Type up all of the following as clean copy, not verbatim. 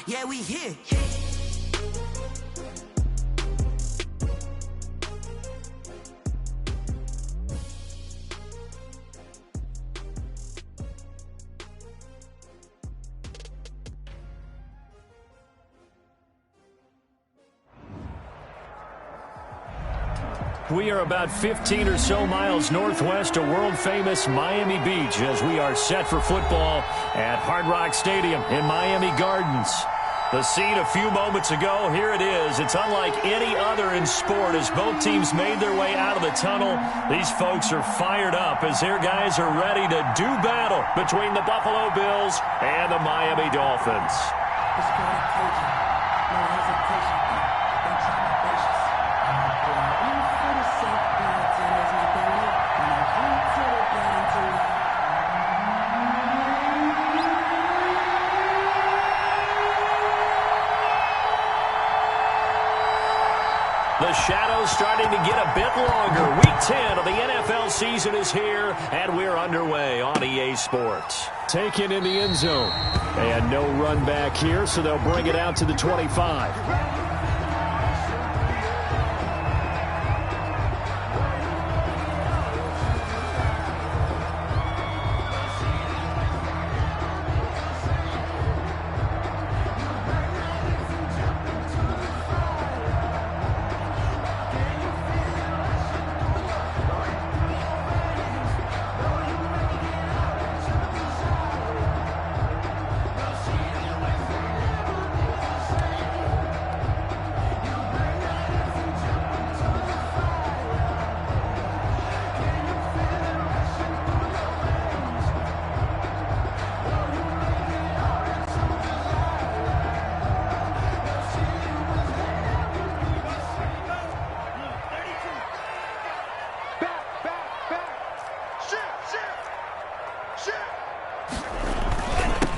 Yeah, we here. We are about 15 or so miles northwest of world-famous Miami Beach as we are set for football at Hard Rock Stadium in Miami Gardens. The scene a few moments ago, here it is. It's unlike any other in sport as both teams made their way out of the tunnel. These folks are fired up as their guys are ready to do battle between the Buffalo Bills and the Miami Dolphins. The shadow's starting to get a bit longer. Week 10 of the NFL season is here, and we're underway on EA Sports. Taken in the end zone. And no run back here, so they'll bring it out to the 25.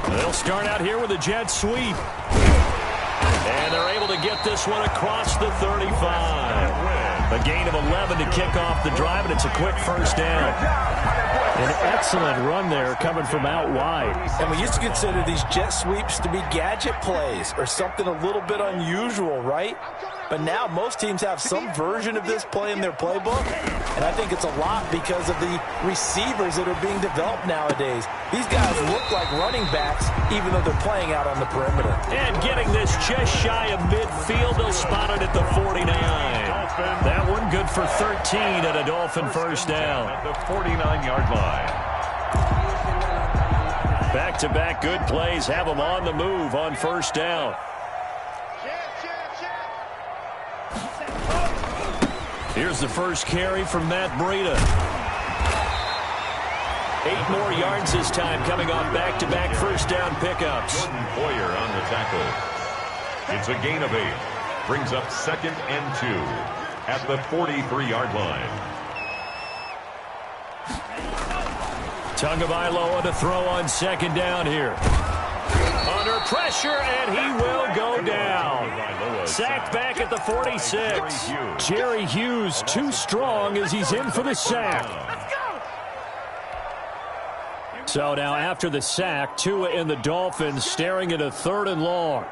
They'll start out here with a jet sweep. And they're able to get this one across the 35. A gain of 11 to kick off the drive, and it's a quick first down. An excellent run there coming from out wide. And we used to consider these jet sweeps to be gadget plays or something a little bit unusual, right? But now most teams have some version of this play in their playbook. And I think it's a lot because of the receivers that are being developed nowadays. These guys look like running backs even though they're playing out on the perimeter. And getting this just shy of midfield, they'll spot it at the 49. That one good for 13 at a Dolphin first down. At the 49-yard line. Back-to-back good plays have them on the move on first down. Here's the first carry from Matt Breida. 8 more yards this time coming on back-to-back first down pickups. Jordan Poyer on the tackle. It's a gain of 8. Brings up 2nd and 2 at the 43-yard line. Tagovailoa to throw on second down here. Under pressure, and he will go down. Sacked back at the 46. Jerry Hughes too strong as he's in for the sack. So now after the sack, Tua and the Dolphins staring at a 3rd and long.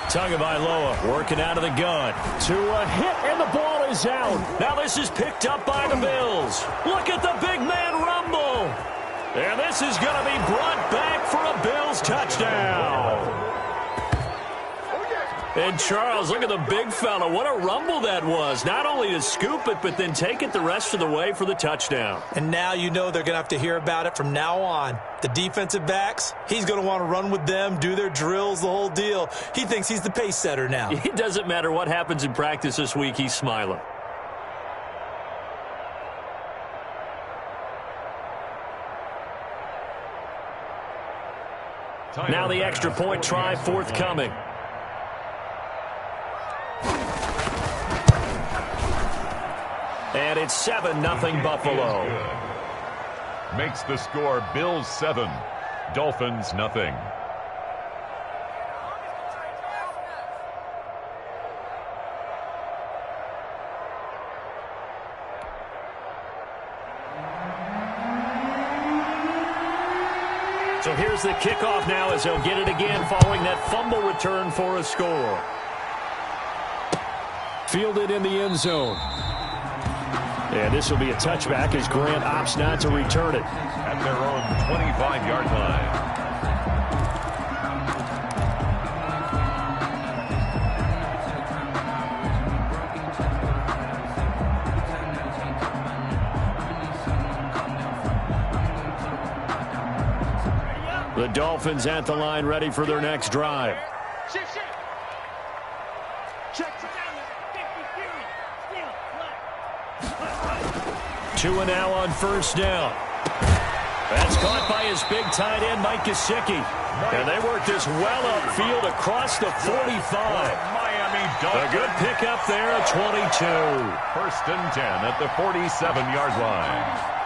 Tagovailoa working out of the gun. Tua hit, and the ball is out. Now this is picked up by the Bills. Look at the big man rumble. And this is going to be brought back for a Bills touchdown. And Charles, look at the big fella. What a rumble that was. Not only to scoop it, but then take it the rest of the way for the touchdown. And now you know they're going to have to hear about it from now on. The defensive backs, he's going to want to run with them, do their drills, the whole deal. He thinks he's the pace setter now. It doesn't matter what happens in practice this week, he's smiling. Now the extra point try forthcoming. And it's 7-0 Buffalo. Makes the score Bills 7, Dolphins nothing. So here's the kickoff now as they'll get it again following that fumble return for a score. Fielded in the end zone. And this will be a touchback as Grant opts not to return it. At their own 25-yard line. The Dolphins at the line, ready for their next drive. Two and now on first down. That's caught by his big tight end, Mike Gesicki. And they work this well upfield across the 45. Miami A Dolphins. good pickup there at 22. First and 10 at the 47-yard line.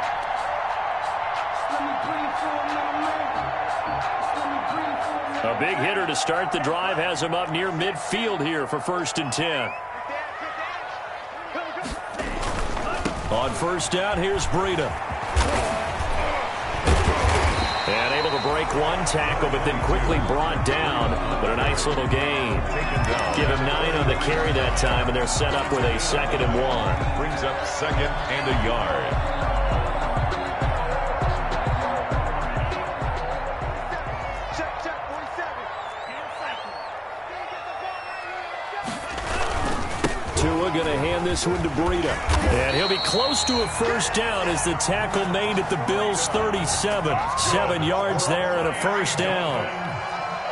A big hitter to start the drive has him up near midfield here for first and 10. On first down, here's Breida. And able to break one tackle, but then quickly brought down. But a nice little gain. Give him 9 on the carry that time, and they're set up with a 2nd and 1. Brings up 2nd and a yard. Going to hand this one to Breida. And he'll be close to a first down as the tackle made at the Bills' 37. 7 yards there and a first down.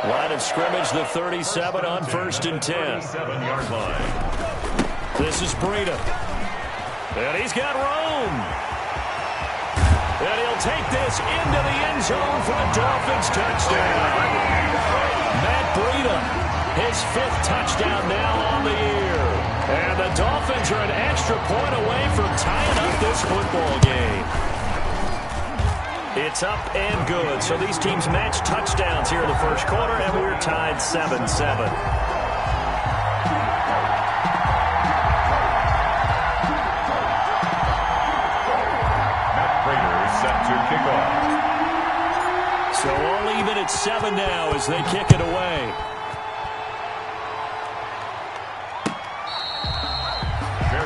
Line of scrimmage, the 37 on first and 10. 7-yard line. This is Breida. And he's got room. And he'll take this into the end zone for a Dolphins touchdown. Matt Breida, his 5th touchdown now on the year. And the Dolphins are an extra point away from tying up this football game. It's up and good. So these teams match touchdowns here in the first quarter, and we're tied 7-7. Matt Prater is set to kick off. So all even at 7 now as they kick it away.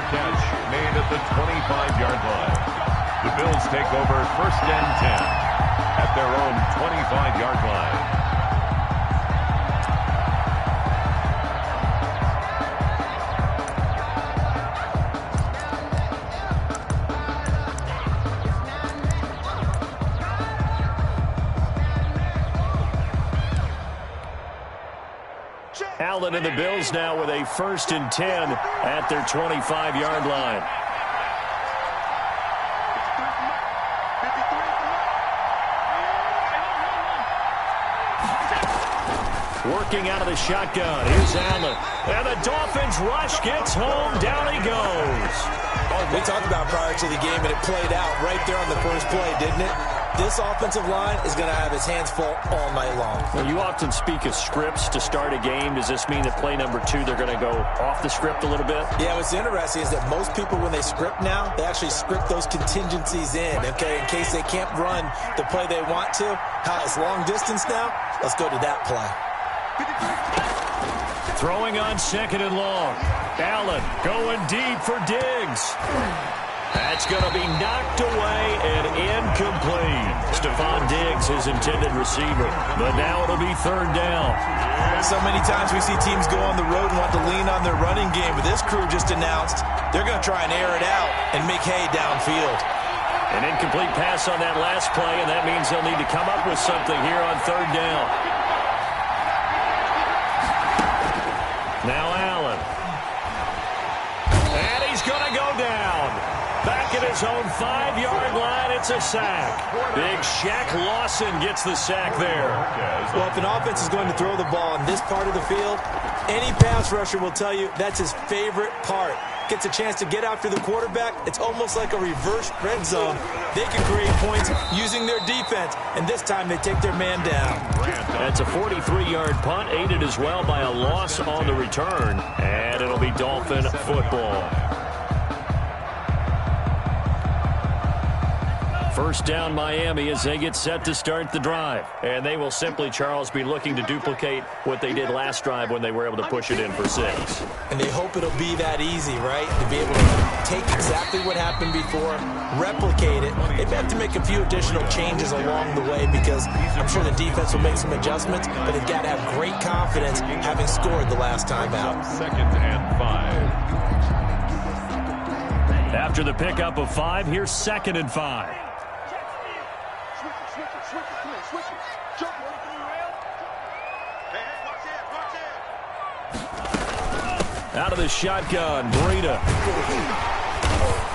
Catch made at the 25-yard line. The Bills take over first and 10 at their own 25-yard line. Allen and the Bills now with a first and 10 at their 25-yard line. Working out of the shotgun. Here's Allen. And the Dolphins rush gets home. Down he goes. We talked about prior to the game, and it played out right there on the first play, didn't it? This offensive line is going to have his hands full all night long. Well, you often speak of scripts to start a game. Does this mean that play number 2, they're going to go off the script a little bit? Yeah, what's interesting is that most people, when they script now, they actually script those contingencies in, okay, in case they can't run the play they want to. How it's long distance now? Let's go to that play. Throwing on 2nd and long. Allen going deep for Diggs. That's going to be knocked away and incomplete. Stephon Diggs, his intended receiver. But now it'll be 3rd down. So many times we see teams go on the road and want to lean on their running game. But this crew just announced they're going to try and air it out and make hay downfield. An incomplete pass on that last play, and that means they'll need to come up with something here on 3rd down. Now Allen. And he's going to go down. Back at his own 5-yard line, it's a sack. Big Shaq Lawson gets the sack there. Well, if an offense is going to throw the ball in this part of the field, any pass rusher will tell you that's his favorite part. Gets a chance to get after the quarterback. It's almost like a reverse red zone. They can create points using their defense, and this time they take their man down. That's a 43-yard punt, aided as well by a loss on the return, and it'll be Dolphin football. First down Miami as they get set to start the drive. And they will simply, Charles, be looking to duplicate what they did last drive when they were able to push it in for 6. And they hope it'll be that easy, right? To be able to take exactly what happened before, replicate it. They may have to make a few additional changes along the way because I'm sure the defense will make some adjustments, but they've got to have great confidence having scored the last time out. 2nd and 5. After the pickup of 5, here's 2nd and 5. Out of the shotgun, Breida.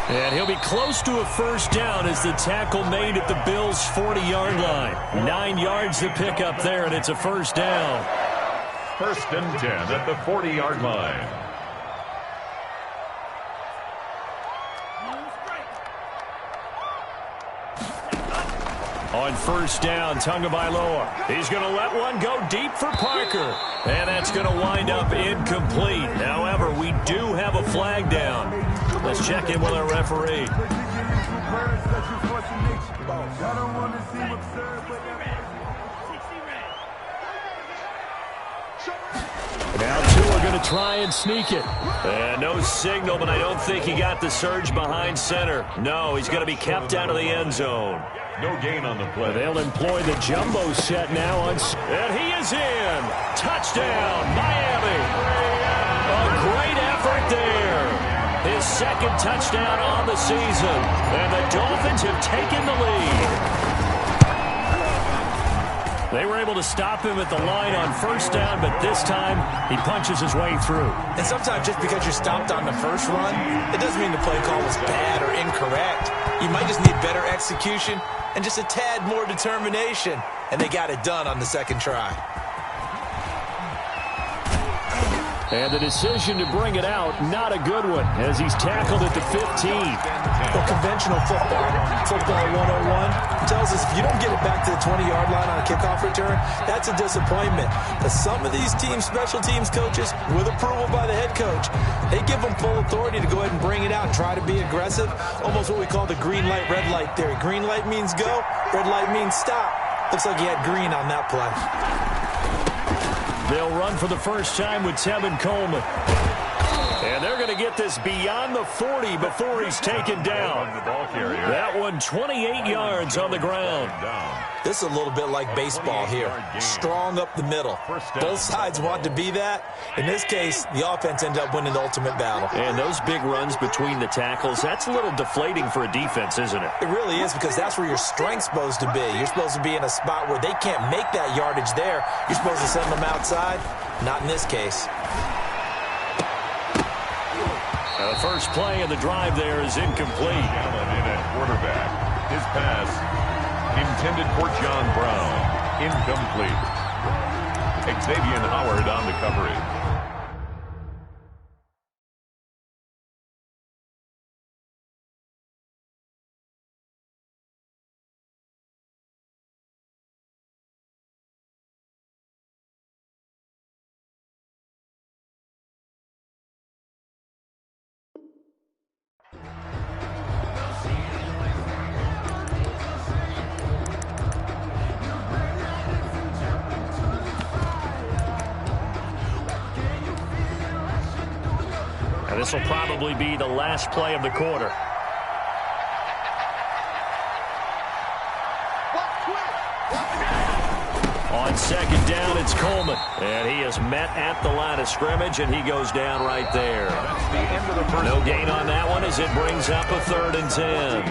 And he'll be close to a first down as the tackle made at the Bills' 40-yard line. 9 yards to pick up there, and it's a first down. 1st and 10 at the 40-yard line. On first down, Tagovailoa. He's going to let one go deep for Parker. And that's going to wind up incomplete. However, we do have a flag down. Let's check in with our referee. Now 2 are going to try and sneak it. And no signal, but I don't think he got the surge behind center. No, he's going to be kept out of the end zone. No gain on the play. They'll employ the jumbo set now. And he is in. Touchdown, Miami. A great effort there. His 2nd touchdown on the season. And the Dolphins have taken the lead. They were able to stop him at the line on first down, but this time he punches his way through. And sometimes just because you're stopped on the first run, it doesn't mean the play call was bad or incorrect. You might just need better execution and just a tad more determination. And they got it done on the 2nd try. And the decision to bring it out, not a good one, as he's tackled at the 15. Well, conventional football 101, tells us if you don't get it back to the 20-yard line on a kickoff return, that's a disappointment. But some of these teams, special teams coaches, with approval by the head coach, they give them full authority to go ahead and bring it out and try to be aggressive, almost what we call the green light, red light theory. Green light means go, red light means stop. Looks like he had green on that play. They'll run for the first time with Tevin Coleman. And they're going to get this beyond the 40 before he's taken down. That one 28 yards on the ground. This is a little bit like baseball here. Strong up the middle. Both sides want to be that. In this case, the offense ended up winning the ultimate battle. And those big runs between the tackles, that's a little deflating for a defense, isn't it? It really is, because that's where your strength's supposed to be. You're supposed to be in a spot where they can't make that yardage there. You're supposed to send them outside. Not in this case. The first play of the drive there is incomplete. Allen in at quarterback. His pass intended for John Brown. Incomplete. Xavier Howard on the coverage. This will probably be the last play of the quarter. On second down, it's Coleman. And he is met at the line of scrimmage, and he goes down right there. That's the end of the first. No gain on that one as it brings up a 3rd and 10.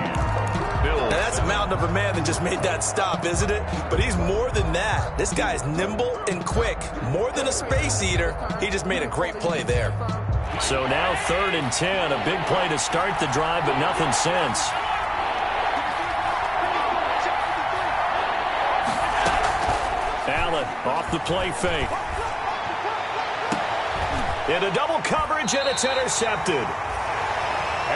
Now that's a mountain of a man that just made that stop, isn't it? But he's more than that. This guy's nimble and quick. More than a space eater, he just made a great play there. So now 3rd and 10, a big play to start the drive, but nothing since. Allen off the play fake. Into double coverage, and it's intercepted.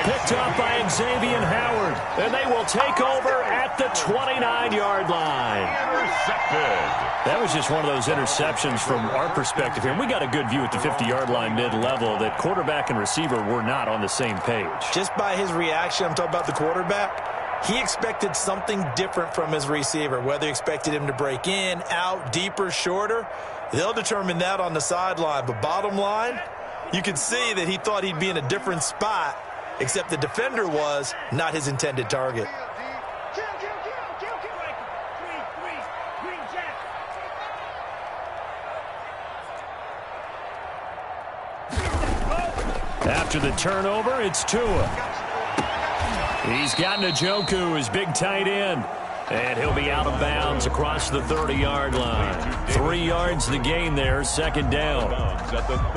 Picked up by Xavier Howard, and they will take over at the 29-yard line. Intercepted. That was just one of those interceptions from our perspective here. And we got a good view at the 50-yard line mid-level that quarterback and receiver were not on the same page. Just by his reaction, I'm talking about the quarterback, He expected something different from his receiver, whether he expected him to break in, out, deeper, shorter. They'll determine that on the sideline. But bottom line, you can see that he thought he'd be in a different spot, except the defender was not his intended target. After the turnover, it's Tua. He's got Njoku, his big tight end. And he'll be out of bounds across the 30-yard line. 3 yards the gain there, second down.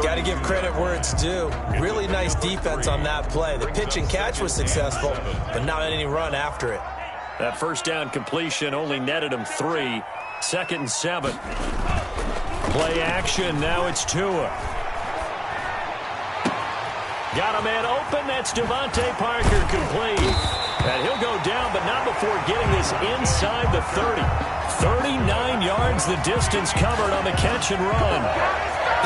Got to give credit where it's due. Really nice defense on that play. The pitch and catch was successful, but not any run after it. That first down completion only netted him 3. 2nd and 7. Play action, now it's Tua. Got a man open, that's Devontae Parker, complete. And he'll go down, but not before getting this inside the 30. 39 yards the distance covered on the catch and run.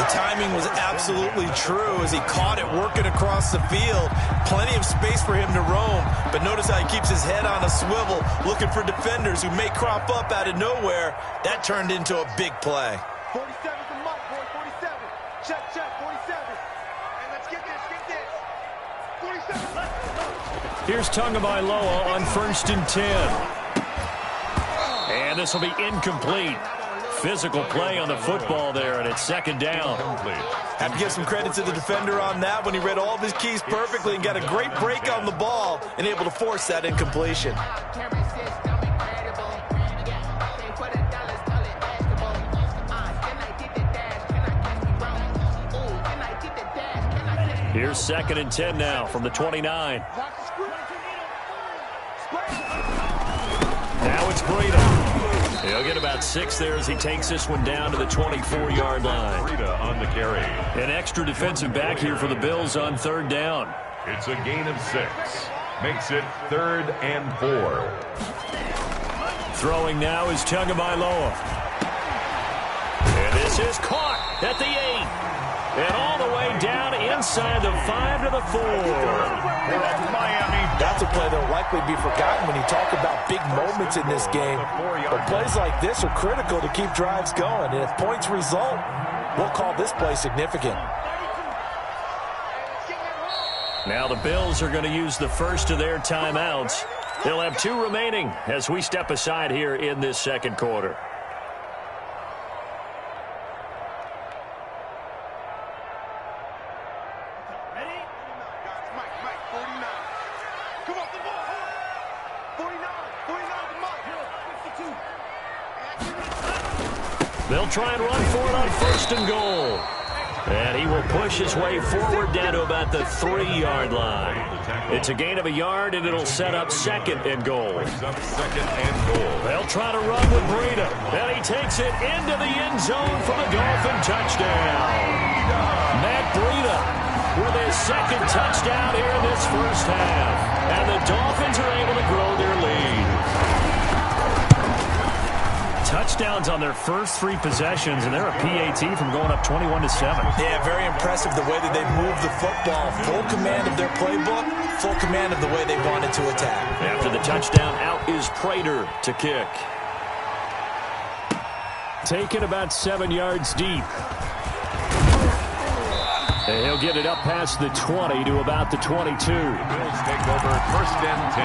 The timing was absolutely true as he caught it working across the field. Plenty of space for him to roam, but notice how he keeps his head on a swivel, looking for defenders who may crop up out of nowhere. That turned into a big play. 47's the mark, boy, 47. Check, 47. And let's get this, 47. Here's Tagovailoa on 1st and 10. And this will be incomplete. Physical play on the football there, and it's 2nd down. Have to give some credit to the defender on that when he read all of his keys perfectly and got a great break on the ball and able to force that incompletion. Here's 2nd and 10 now from the 29. Now it's Breida. He'll get about 6 there as he takes this one down to the 24-yard line. Breida on the carry. An extra defensive back here for the Bills on 3rd down. It's a gain of 6. Makes it 3rd and 4. Throwing now is Tagovailoa. And this is caught at the 8. And all the way down inside the 5 to the 4. Miami. That's a play that will likely be forgotten when you talk about big moments in this game. But plays like this are critical to keep drives going. And if points result, we'll call this play significant. Now the Bills are going to use the first of their timeouts. They'll have 2 remaining as we step aside here in this 2nd quarter. They'll try and run for it on 1st and goal. And he will push his way forward down to about the 3-yard line. It's a gain of 1 yard, and it'll set up 2nd and goal. They'll try to run with Breida. And he takes it into the end zone for the Dolphin touchdown. Matt Breida with his 2nd touchdown here in this first half. And the Dolphins are able to grow their lead. Touchdowns on their first 3 possessions, and they're a PAT from going up 21-7. Yeah, very impressive the way that they've moved the football. Full command of their playbook, full command of the way they wanted to attack. After the touchdown, out is Prater to kick. Taken about 7 yards deep. And he'll get it up past the 20 to about the 22. The Bills take over 1st and 10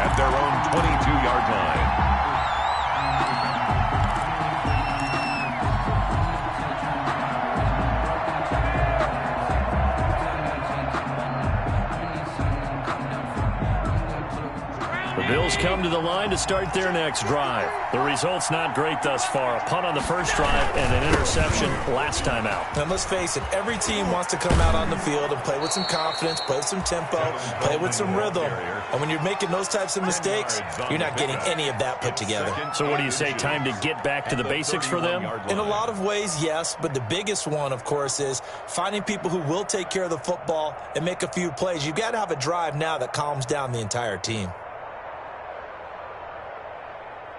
at their own 22-yard line. The Bills come to the line to start their next drive. The result's not great thus far. A punt on the first drive and an interception last time out. And let's face it, every team wants to come out on the field and play with some confidence, play with some tempo, play with some rhythm. And when you're making those types of mistakes, you're not getting any of that put together. So what do you say, time to get back to the basics for them? In a lot of ways, yes, but the biggest one, of course, is finding people who will take care of the football and make a few plays. You've got to have a drive now that calms down the entire team.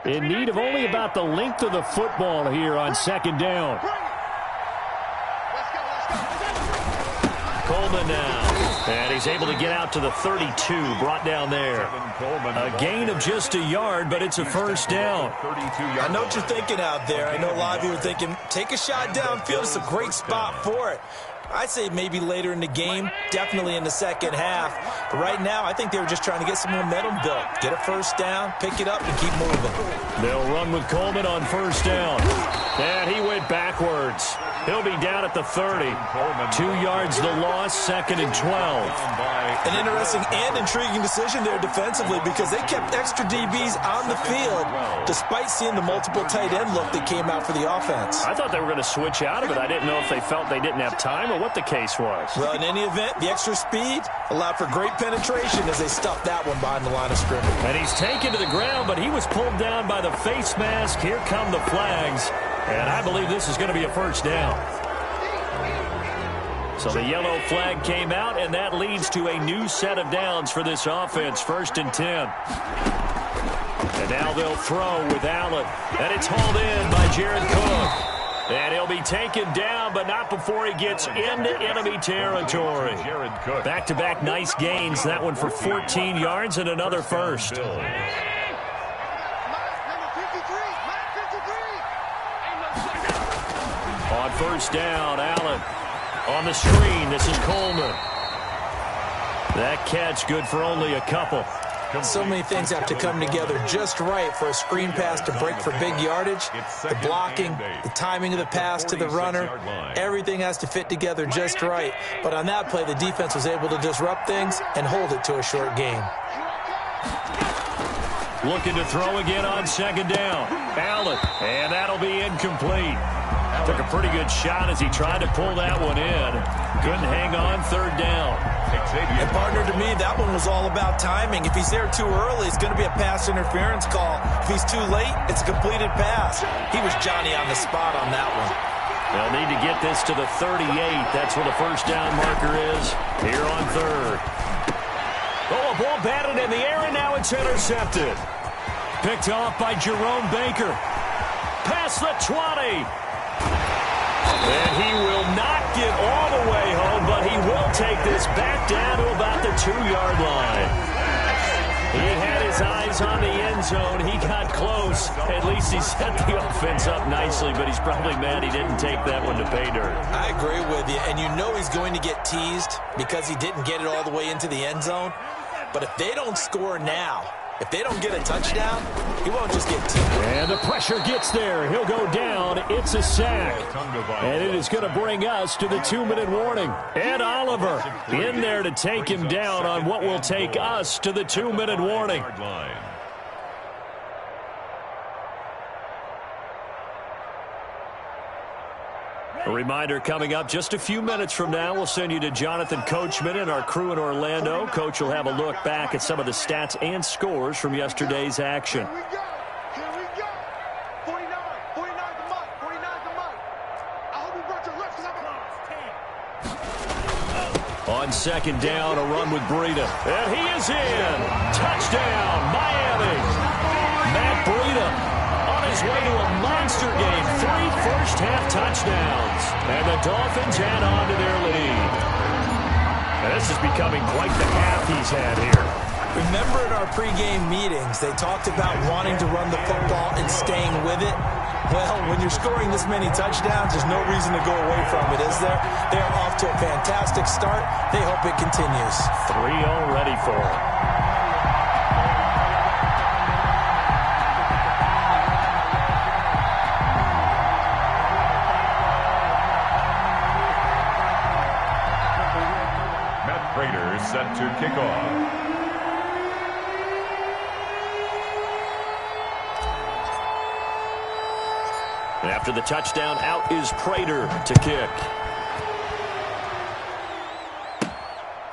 In need of only about the length of the football here on 2nd down. Coleman now. And he's able to get out to the 32, brought down there. A gain of just a yard, but it's a first down. I know what you're thinking out there. I know a lot of you are thinking, take a shot downfield. It's a great spot for it. I'd say maybe later in the game, definitely in the second half. But right now, I think they were just trying to get some momentum built. Get a first down, pick it up, and keep moving. They'll run with Coleman on first down. And he went backwards. He'll be down at the 30. 2 yards the loss, 2nd and 12. An interesting and intriguing decision there defensively because they kept extra DBs on the field despite seeing the multiple tight end look that came out for the offense. I thought they were going to switch out of it. I didn't know if they felt they didn't have time or what the case was. Well, in any event, the extra speed allowed for great penetration as they stuffed that one behind the line of scrimmage. And he's taken to the ground, but he was pulled down by the face mask. Here come the flags. And I believe this is going to be a first down. So the yellow flag came out, and that leads to a new set of downs for this offense. 1st and 10. And now they'll throw with Allen. And it's hauled in by Jared Cook. And he'll be taken down, but not before he gets into enemy territory. Back-to-back nice gains. That one for 14 yards and another first. On first down, Allen. On the screen, this is Coleman. That catch good for only a couple. So many things have to come together just right for a screen pass to break for big yardage. The blocking, the timing of the pass to the runner, everything has to fit together just right. But on that play, the defense was able to disrupt things and hold it to a short gain. Looking to throw again on 2nd down. Allen, and that'll be incomplete. Took a pretty good shot as he tried to pull that one in. Couldn't hang on, 3rd down. And partner, to me, that one was all about timing. If he's there too early, it's going to be a pass interference call. If he's too late, it's a completed pass. He was Johnny on the spot on that one. They'll need to get this to the 38. That's where the first down marker is here on 3rd. Oh, a ball batted in the air, and now it's intercepted. Picked off by Jerome Baker. Past the 20. And he will not get all the way home, but he will take this back down to about the 2-yard line. He had his eyes on the end zone. He got close. At least he set the offense up nicely, but he's probably mad he didn't take that one to pay dirt. I agree with you, and you know he's going to get teased because he didn't get it all the way into the end zone. But if they don't score now, if they don't get a touchdown, he won't just get teased. And the pressure gets there. He'll go down. It's a sack. And it is going to bring us to the 2-minute warning. Ed Oliver in there to take him down on what will take us to the 2-minute warning. A reminder coming up just a few minutes from now, we'll send you to Jonathan Coachman and our crew in Orlando. Coach will have a look back at some of the stats and scores from yesterday's action. Here we go. 49 the month. 49 the month. I hope you brought your left because I'm On 2nd down, a run with Breida. And he is in. Touchdown, Miami. Matt Breida on his way to a monster game. 3 first-half touchdowns. And the Dolphins add on to their lead. And this is becoming quite the half he's had here. Remember in our pregame meetings, they talked about wanting to run the football and staying with it. Well, when you're scoring this many touchdowns, there's no reason to go away from it, is there? They're off to a fantastic start. They hope it continues. 3 already for them. Set to kick off. After the touchdown, out is Prater to kick.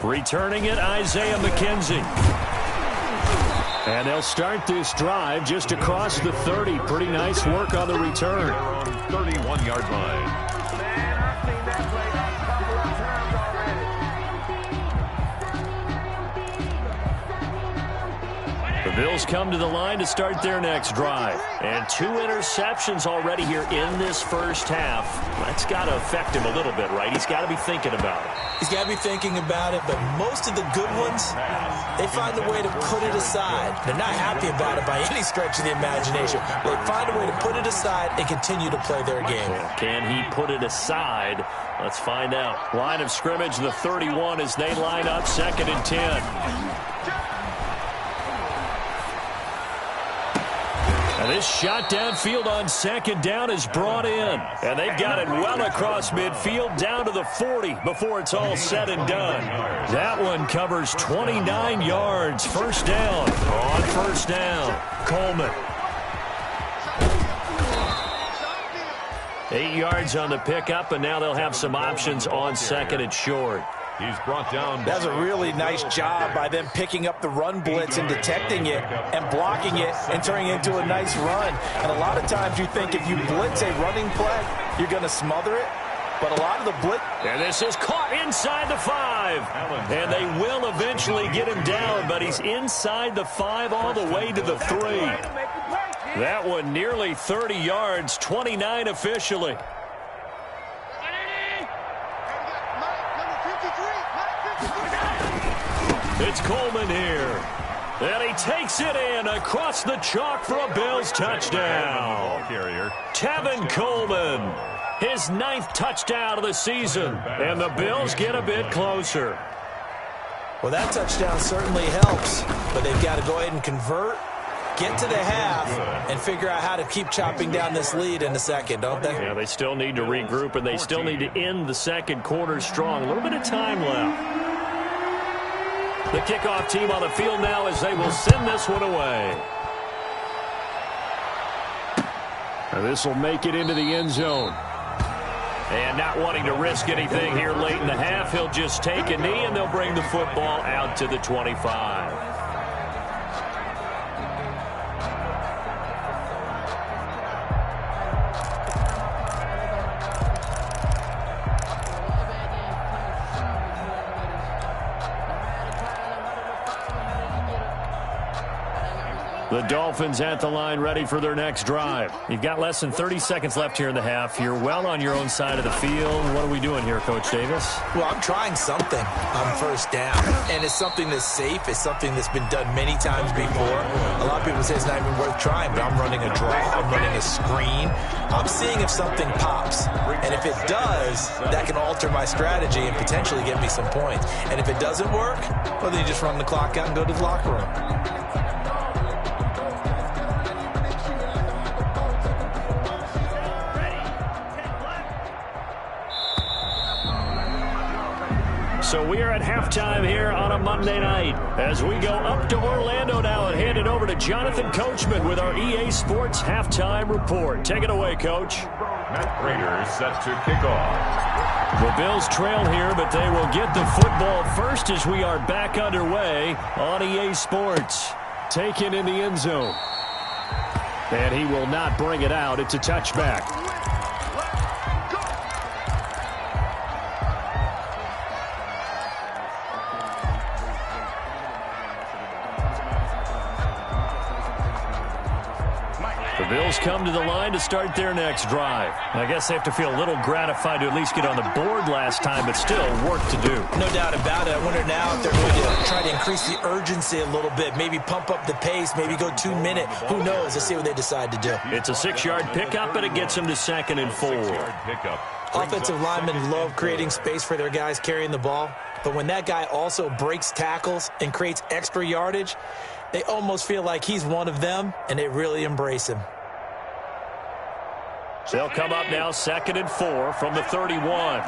Returning it, Isaiah McKenzie. And they'll start this drive just across the 30. Pretty nice work on the return. They're on 31-yard line. The The Bills come to the line to start their next drive. And 2 interceptions already here in this first half. That's got to affect him a little bit, right? He's got to be thinking about it. He's got to be thinking about it, but most of the good ones, they find a way to put it aside. They're not happy about it by any stretch of the imagination. They find a way to put it aside and continue to play their game. Can he put it aside? Let's find out. Line of scrimmage, the 31 as they line up, 2nd and 10. And this shot downfield on 2nd down is brought in. And they've got it well across midfield down to the 40 before it's all said and done. That one covers 29 yards. First down on first down. Coleman. 8 yards on the pickup, and now they'll have some options on 2nd and short. He's brought down. That's a really nice job by them picking up the run blitz and detecting it and blocking it and turning it into a nice run. And a lot of times you think if you blitz a running play, you're going to smother it. But a lot of the blitz. And this is caught inside the 5. And they will eventually get him down, but he's inside the 5 all the way to the 3. That one nearly 30 yards, 29 officially. It's Coleman here. And he takes it in across the chalk for a Bills touchdown. Tevin Coleman, his 9th touchdown of the season. And the Bills get a bit closer. Well, that touchdown certainly helps, but they've got to go ahead and convert, get to the half, and figure out how to keep chopping down this lead in the second, don't they? Yeah, they still need to regroup, and they still need to end the second quarter strong. A little bit of time left. The kickoff team on the field now as they will send this one away. And this will make it into the end zone. And not wanting to risk anything here late in the half, he'll just take a knee and they'll bring the football out to the 25. The Dolphins at the line ready for their next drive. You've got less than 30 seconds left here in the half. You're well on your own side of the field. What are we doing here, Coach Davis? Well, I'm trying something on first down. And it's something that's safe. It's something that's been done many times before. A lot of people say it's not even worth trying, but I'm running a draw. I'm running a screen. I'm seeing if something pops. And if it does, that can alter my strategy and potentially get me some points. And if it doesn't work, well, then you just run the clock out and go to the locker room. So we are at halftime here on a Monday night as we go up to Orlando now and hand it over to Jonathan Coachman with our EA Sports Halftime Report. Take it away, Coach. Matt Prater set to kick off. The Bills trail here, but they will get the football first as we are back underway on EA Sports. Taken in the end zone. And he will not bring it out. It's a touchback. The Bills come to the line to start their next drive. I guess they have to feel a little gratified to at least get on the board last time, but still work to do. No doubt about it. I wonder now if they're going to try to increase the urgency a little bit, maybe pump up the pace, maybe go 2 minute. Who knows? Let's see what they decide to do. It's a 6-yard pickup, and it gets them to 2nd and 4. Offensive linemen love creating space for their guys carrying the ball, but when that guy also breaks tackles and creates extra yardage, they almost feel like he's one of them, and they really embrace him. They'll come up now 2nd and 4 from the 31.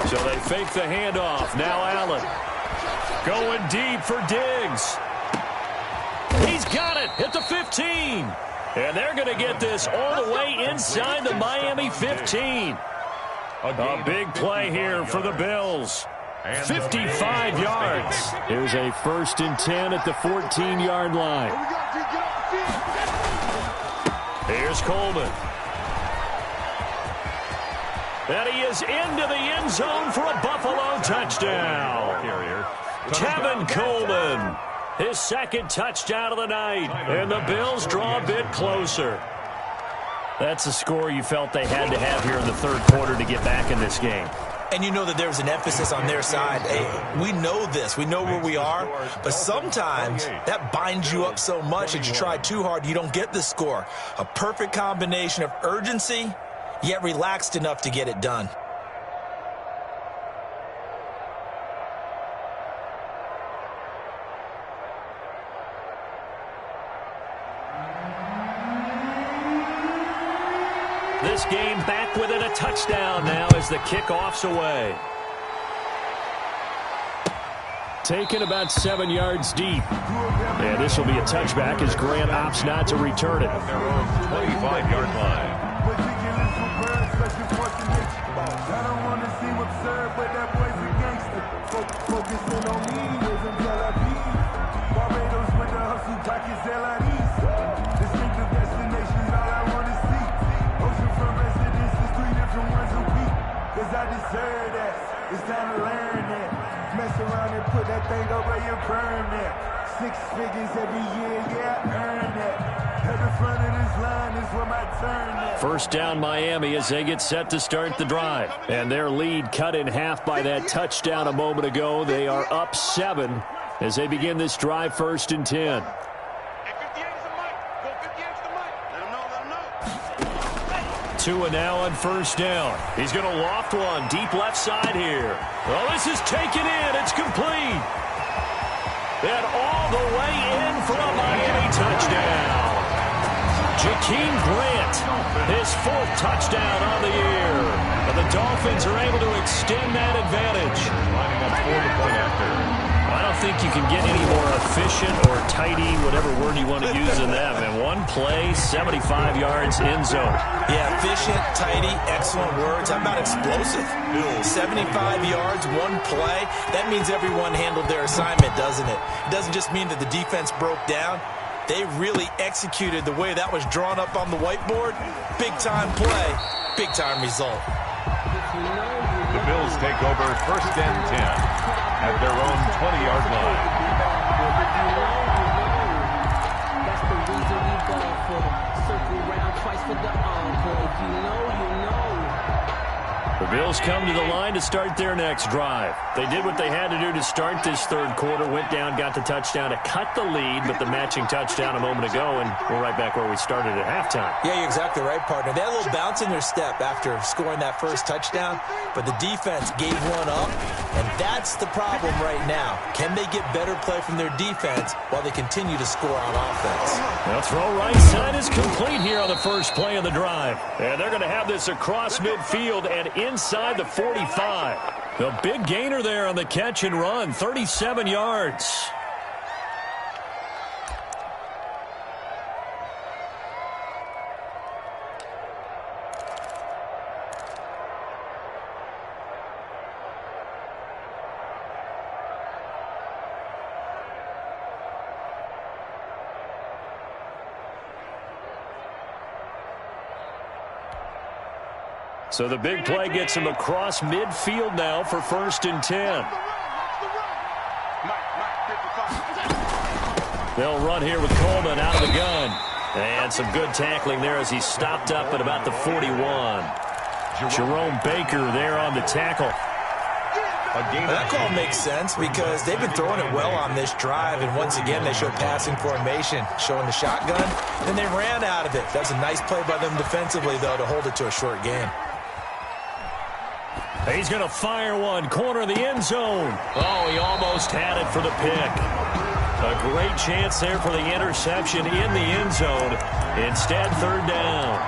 So they fake the handoff. Now Allen going deep for Diggs. He's got it at the 15. And they're going to get this all the way inside the Miami 15. A big play here for the Bills. 55 yards. Here's a 1st and 10 at the 14-yard line. Here's Coleman. And he is into the end zone for a Buffalo touchdown. Tevin Coleman, his second touchdown of the night. And the Bills draw a bit closer. That's a score you felt they had to have here in the third quarter to get back in this game. And you know that there was an emphasis on their side. Hey, we know this. We know where we are. But sometimes that binds you up so much that you try too hard, you don't get the score. A perfect combination of urgency, yet relaxed enough to get it done. This game back within a touchdown now as the kickoff's away. Taken about 7 yards deep. And this will be a touchback as Grant opts not to return it. Their own 25-yard line. I deserve that. It's time to learn that. Mess around and put that thing over your burn that. 6 figures every year, yeah, I earn that. At the front of this line is where my turn at. First down Miami as they get set to start the drive. And their lead cut in half by that touchdown a moment ago. They are up 7 as they begin this drive, 1st and 10. 2 and now on first down. He's going to loft one deep left side here. Well, this is taken in. It's complete. And all the way in for a Miami touchdown. Jakeem Grant, his 4th touchdown on the year. And the Dolphins are able to extend that advantage. Lining up for the point after. I don't think you can get any more efficient or tidy, whatever word you want to use in them. In one play, 75 yards in zone. Yeah, efficient, tidy, excellent words. How about explosive? 75 yards, one play. That means everyone handled their assignment, doesn't it? It doesn't just mean that the defense broke down. They really executed the way that was drawn up on the whiteboard. Big-time play, big-time result. The Bills take over 1st and 10 at their own 20-yard line. That's the reason we ball for. Circle round twice for the encore. If you know, you know. The Bills come to the line to start their next drive. They did what they had to do to start this third quarter, went down, got the touchdown to cut the lead, but the matching touchdown a moment ago, and we're right back where we started at halftime. Yeah, you're exactly right, partner. They had a little bounce in their step after scoring that first touchdown, but the defense gave one up, and that's the problem right now. Can they get better play from their defense while they continue to score on offense? Now throw right side is complete here on the first play of the drive. And they're going to have this across midfield and inside the 45. The big gainer there on the catch and run, 37 yards. So the big play gets him across midfield now for 1st and 10. They'll run here with Coleman out of the gun. And some good tackling there as he stopped up at about the 41. Jerome Baker there on the tackle. That call makes sense because they've been throwing it well on this drive, and once again they show passing formation, showing the shotgun, and they ran out of it. That's a nice play by them defensively, though, to hold it to a short game. He's going to fire one, corner of the end zone. Oh, he almost had it for the pick. A great chance there for the interception in the end zone. Instead, 3rd down.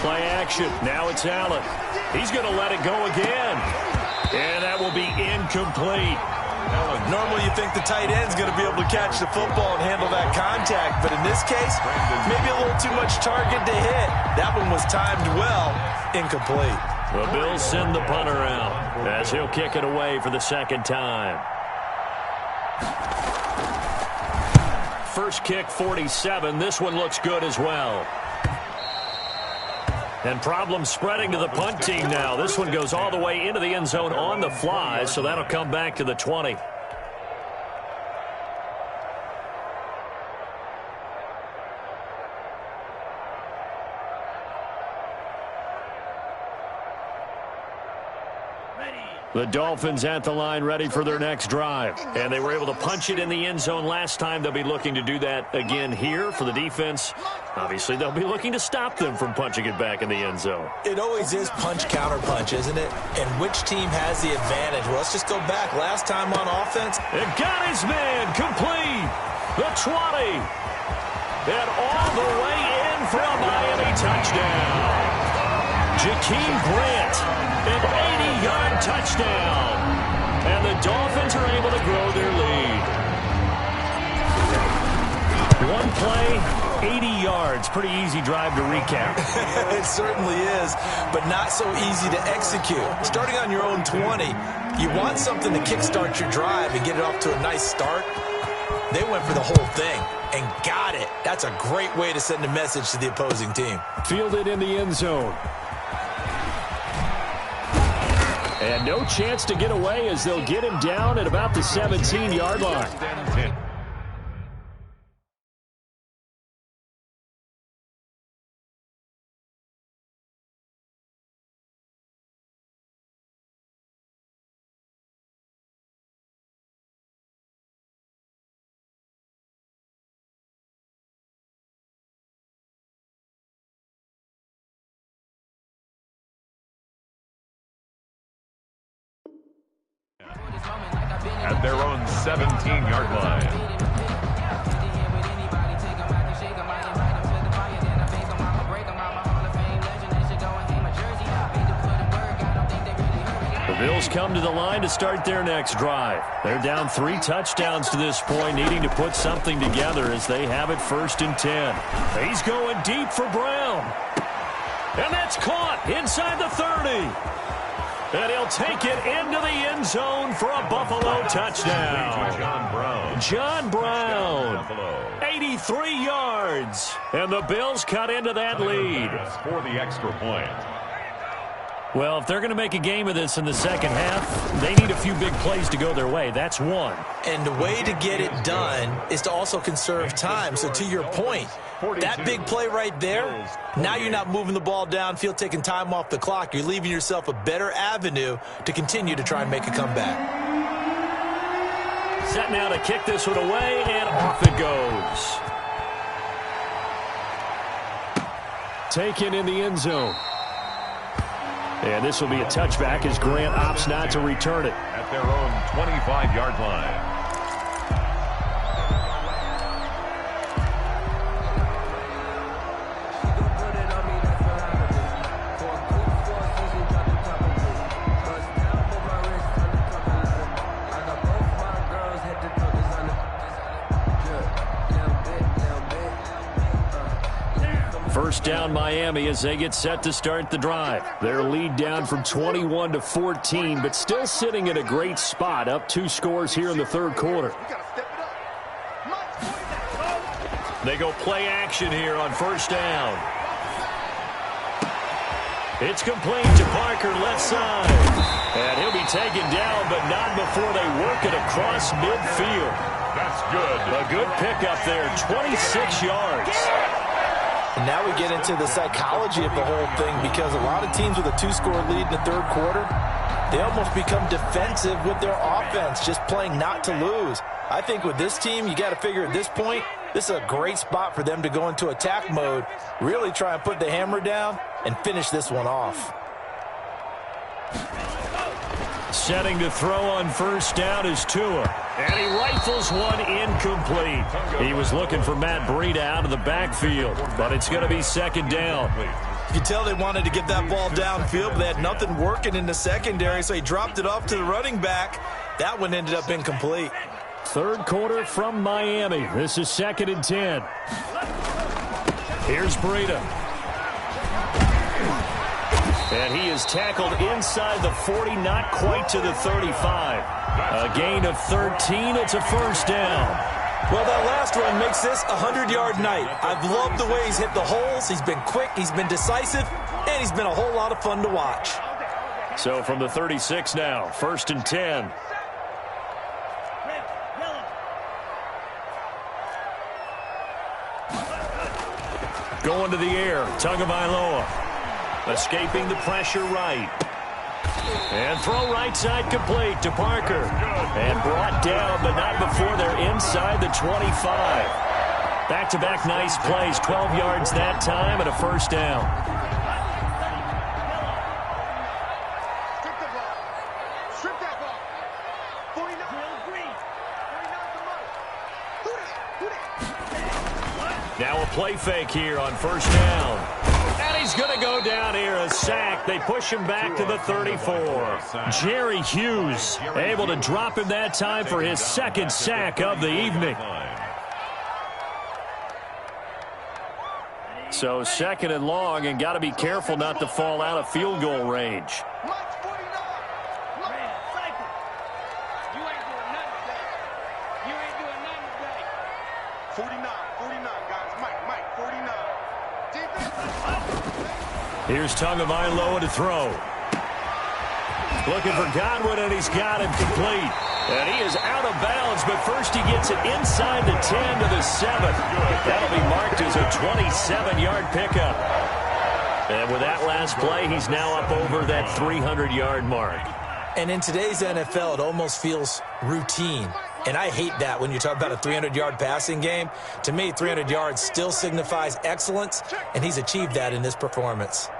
Play action. Now it's Allen. He's going to let it go again. And that will be incomplete. Normally you think the tight end's going to be able to catch the football and handle that contact, but in this case, maybe a little too much target to hit. That one was timed well, incomplete. The Bills send the punter out as he'll kick it away for the second time. First kick, 47. This one looks good as well. And problems spreading to the punt team now. This one goes all the way into the end zone on the fly, so that'll come back to the 20. The Dolphins at the line ready for their next drive. And they were able to punch it in the end zone last time. They'll be looking to do that again here for the defense. Obviously, they'll be looking to stop them from punching it back in the end zone. It always is punch-counter-punch, isn't it? And which team has the advantage? Well, let's just go back. Last time on offense. It got his man complete. The 20. And all the way in for a Miami touchdown. Jakeem Grant, an 80-yard touchdown. And the Dolphins are able to grow their lead. One play, 80 yards. Pretty easy drive to recap. It certainly is, but not so easy to execute. Starting on your own 20, you want something to kickstart your drive and get it off to a nice start. They went for the whole thing and got it. That's a great way to send a message to the opposing team. Fielded in the end zone. And no chance to get away as they'll get him down at about the 17-yard line. At their own 17-yard line. The Bills come to the line to start their next drive. They're down 3 touchdowns to this point, needing to put something together as they have it 1st and 10. He's going deep for Brown. And that's caught inside the 30. And he'll take it into the end zone for a Buffalo touchdown. John Brown, 83 yards. And the Bills cut into that lead. For the extra point. Well, if they're going to make a game of this in the second half, they need a few big plays to go their way. That's one. And the way to get it done is to also conserve time. So to your point, that big play right there, now you're not moving the ball downfield, taking time off the clock. You're leaving yourself a better avenue to continue to try and make a comeback. Set now to kick this one away, and off it goes. Taken in the end zone. And this will be a touchback as Grant opts not to return it. At their own 25-yard line. First down Miami as they get set to start the drive. Their lead down from 21 to 14, but still sitting in a great spot, up 2 scores here in the third quarter. They go play action here on first down. It's complete to Parker, left side. And he'll be taken down, but not before they work it across midfield. That's good. A good pickup there, 26 yards. And now we get into the psychology of the whole thing, because a lot of teams with a 2-score lead in the third quarter, they almost become defensive with their offense, just playing not to lose. I think with this team, you got to figure at this point, this is a great spot for them to go into attack mode, really try and put the hammer down and finish this one off. Setting to throw on first down is Tua. And he rifles one incomplete. He was looking for Matt Breida out of the backfield, but it's going to be second down. You can tell they wanted to get that ball downfield, but they had nothing working in the secondary, so he dropped it off to the running back. That one ended up incomplete. Third quarter from Miami. This is 2nd and 10. Here's Breida. And he is tackled inside the 40, not quite to the 35. A gain of 13. It's a first down. Well, that last run makes this a 100-yard night. I've loved the way he's hit the holes. He's been quick, he's been decisive, and he's been a whole lot of fun to watch. So from the 36 now, 1st and 10. Going to the air, Tagovailoa. Escaping the pressure right. And throw right side complete to Parker. And brought down, but not before they're inside the 25. Back-to-back nice plays, 12 yards that time and a first down. Strip the ball. Strip that ball. 49. 49's the money. Who that? Now a play fake here on first down. And he's going to go down here, a sack. They push him back to the 34. Jerry Hughes able to drop him that time for his second sack of the evening. So 2nd and long, and got to be careful not to fall out of field goal range. Mike's 49. Man, cycle. You ain't doing nothing today. You ain't doing nothing today. 49, guys. Mike, 49. Defense. Here's Tagovailoa to throw. Looking for Godwin, and he's got him complete. And he is out of bounds, but first he gets it inside the 10 to the 7. That'll be marked as a 27-yard pickup. And with that last play, he's now up over that 300-yard mark. And in today's NFL, it almost feels routine. And I hate that when you talk about a 300-yard passing game. To me, 300 yards still signifies excellence, and he's achieved that in this performance.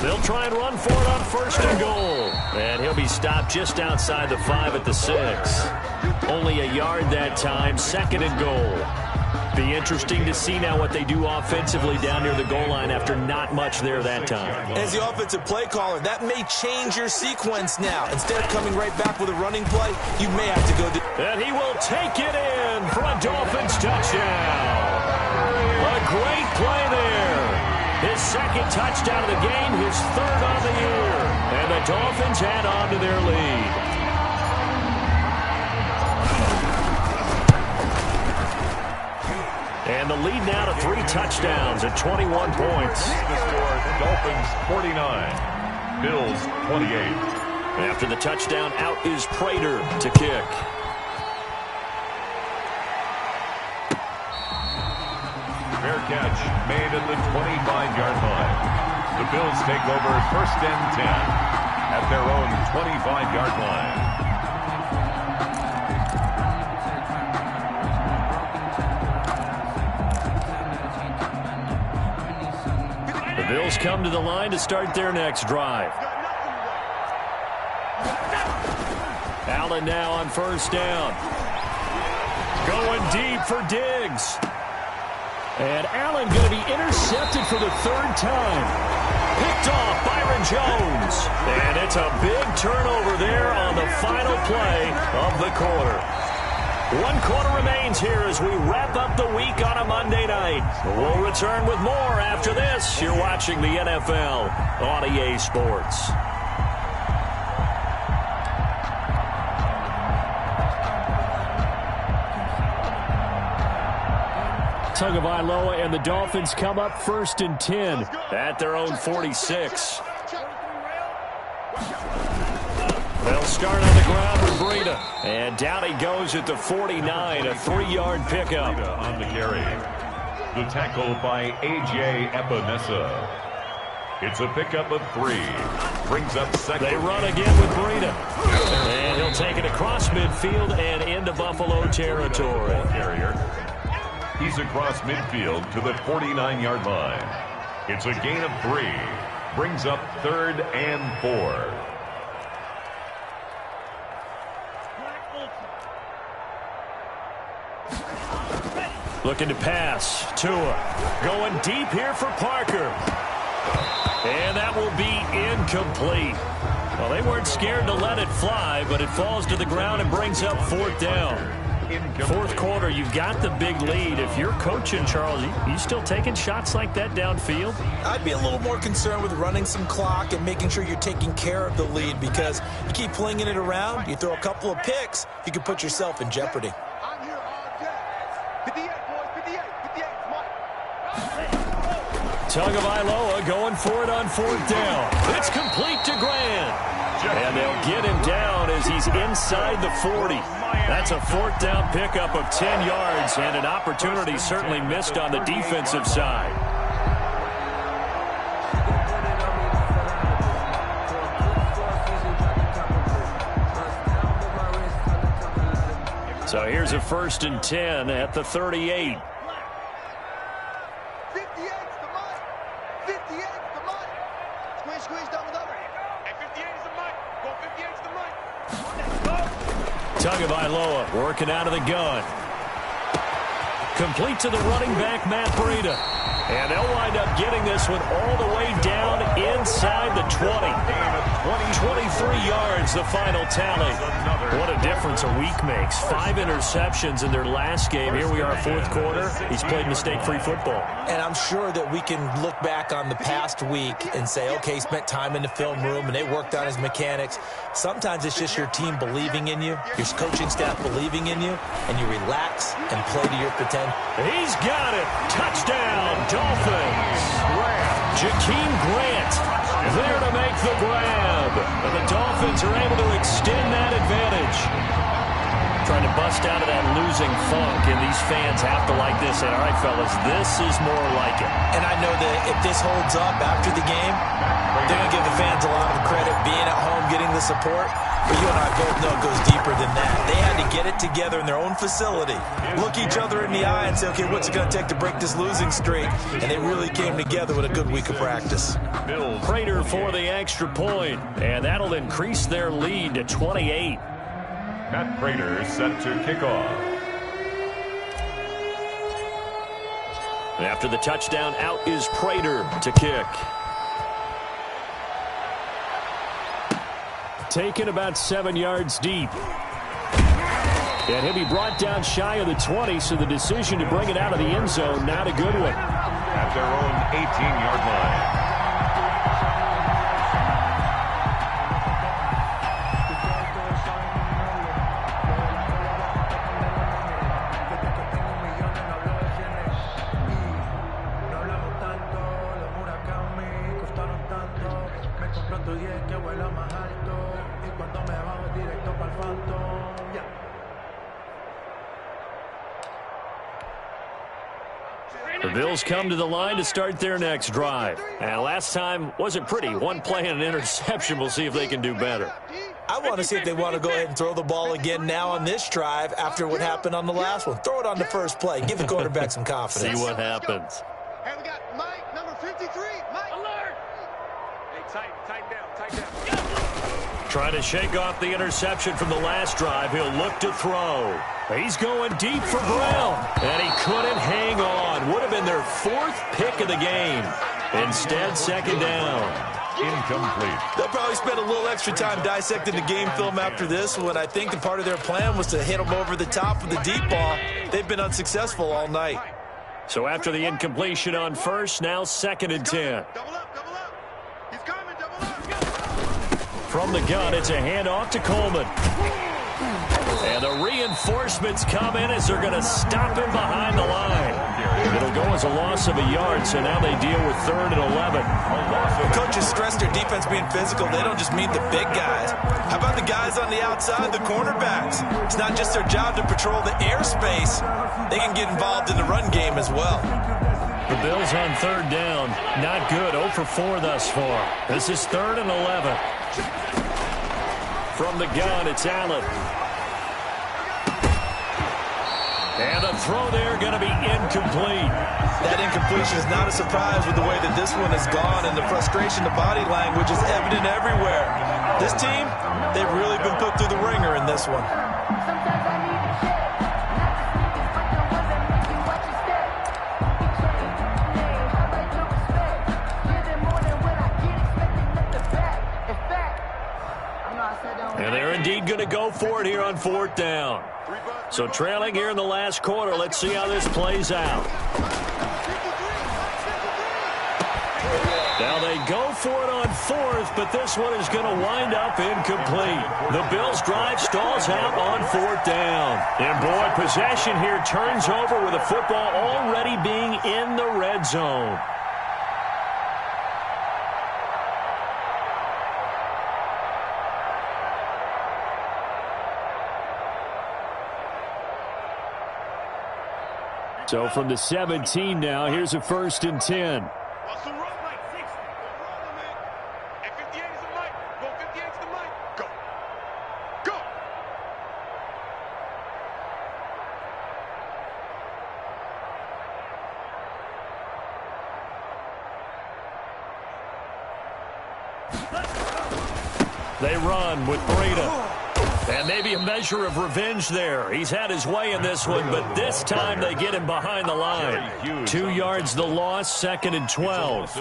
They'll try and run for it on 1st and goal. And he'll be stopped just outside the 5 at the 6. Only a yard that time, 2nd and goal. Be interesting to see now what they do offensively down near the goal line after not much there that time. As the offensive play caller, that may change your sequence now. Instead of coming right back with a running play, you may have to go to... And he will take it in for a Dolphins touchdown. A great play there. His 2nd touchdown of the game, his 3rd on the year. And the Dolphins add on to their lead. And the lead now to 3 touchdowns at 21 points. The score, Dolphins 49, Bills 28. After the touchdown, out is Prater to kick. Fair catch made at the 25-yard line. The Bills take over 1st and 10 at their own 25-yard line. The Bills come to the line to start their next drive. Allen now on 1st down. Going deep for Diggs. And Allen going to be intercepted for the 3rd time. Picked off Byron Jones. And it's a big turnover there on the final play of the quarter. 1 quarter remains here as we wrap up the week on a Monday night. We'll return with more after this. You're watching the NFL on EA Sports. Tagovailoa and the Dolphins come up 1st and 10 at their own 46. They'll start on the ground with Breida. And down he goes at the 49, a 3-yard pickup. On the carry. The tackle by A.J. Epinesa. It's a pickup of 3. Brings up 2nd. They run again with Breida. And he'll take it across midfield and into Buffalo territory. Carrier. He's across midfield to the 49-yard line. It's a gain of 3. Brings up 3rd and 4. Looking to pass. Tua going deep here for Parker. And that will be incomplete. Well, they weren't scared to let it fly, but it falls to the ground and brings up 4th down. Fourth quarter, you've got the big lead. If you're coaching, Charles, you still taking shots like that downfield? I'd be a little more concerned with running some clock and making sure you're taking care of the lead, because you keep flinging it around, you throw a couple of picks, you can put yourself in jeopardy. I'm here all day. 58, boys, 58. 58, Mike. Tagovailoa going for it on 4th down. It's complete to Grant. And they'll get him down as he's inside the 40. That's a 4th down pickup of 10 yards and an opportunity certainly missed on the defensive side. So here's a 1st and 10 at the 38. 58's the Mike. 58's the Mike. Squeeze, double. Hey, 58's the Mike. Go 58's the Mike. Let's go. Tagovailoa working out of the gun. Complete to the running back, Matt Breida. And they'll wind up getting this one all the way down inside the 20. 23 yards, the final tally. What a difference a week makes. 5 interceptions in their last game. Here we are, 4th quarter. He's played mistake-free football. And I'm sure that we can look back on the past week and say, okay, he spent time in the film room and they worked on his mechanics. Sometimes it's just your team believing in you, your coaching staff believing in you, and you relax and play to your potential. He's got it. Touchdown, Dolphins. Jakeem Grant there to make the grab. And the Dolphins are able to extend that advantage. Trying to bust out of that losing funk, and these fans have to like this. And all right, fellas, this is more like it. And I know that if this holds up after the game, they're going to give the fans a lot of credit being at home, getting the support. But you and I both know it goes deeper than that. They had to get it together in their own facility, look each other in the eye and say, okay, what's it going to take to break this losing streak? And they really came together with a good week of practice. Prater for the extra point, and that'll increase their lead to 28. Matt Prater set to kick off. After the touchdown, out is Prater to kick. Taken about 7 yards deep. And he'll be brought down shy of the 20, so the decision to bring it out of the end zone, not a good one. At their own 18-yard line. The Bills come to the line to start their next drive. And last time wasn't pretty. One play and an interception. We'll see if they can do better. I want to see if they want to go ahead and throw the ball again now on this drive after what happened on the last one. Throw it on the first play. Give the quarterback some confidence. See what happens. Hey, we got Mike, number 53. Mike. Alert. Hey, tighten down. Trying to shake off the interception from the last drive. He'll look to throw. He's going deep for Brown. And he couldn't hang on. Would have been their 4th pick of the game. Instead, 2nd down. Incomplete. They'll probably spend a little extra time dissecting the game film after this one. I think the part of their plan was to hit them over the top with the deep ball. They've been unsuccessful all night. So after the incompletion on first, now 2nd and 10. Double up. He's coming, double up. From the gun, it's a handoff to Coleman. And the reinforcements come in as they're going to stop him behind the line. It'll go as a loss of a yard, so now they deal with 3rd and 11. The coaches stress their defense being physical. They don't just mean the big guys. How about the guys on the outside, the cornerbacks? It's not just their job to patrol the airspace. They can get involved in the run game as well. The Bills on 3rd down. Not good. 0 for 4 thus far. This is 3rd and 11. From the gun, it's Allen. And the throw there going to be incomplete. That incompletion is not a surprise with the way that this one has gone, and the frustration, the body language is evident everywhere. This team, they've really been put through the ringer in this one. indeed going to go for it here on 4th down. So trailing here in the last quarter. Let's see how this plays out. Now they go for it on 4th, but this one is going to wind up incomplete. The Bills' drive stalls out on 4th down. And boy, possession here turns over with the football already being in the red zone. So from the 17 now, here's a 1st and 10. They run with Breida. And maybe a measure of revenge there. He's had his way in this one, but this time they get him behind the line. 2 yards the loss, 2nd and 12.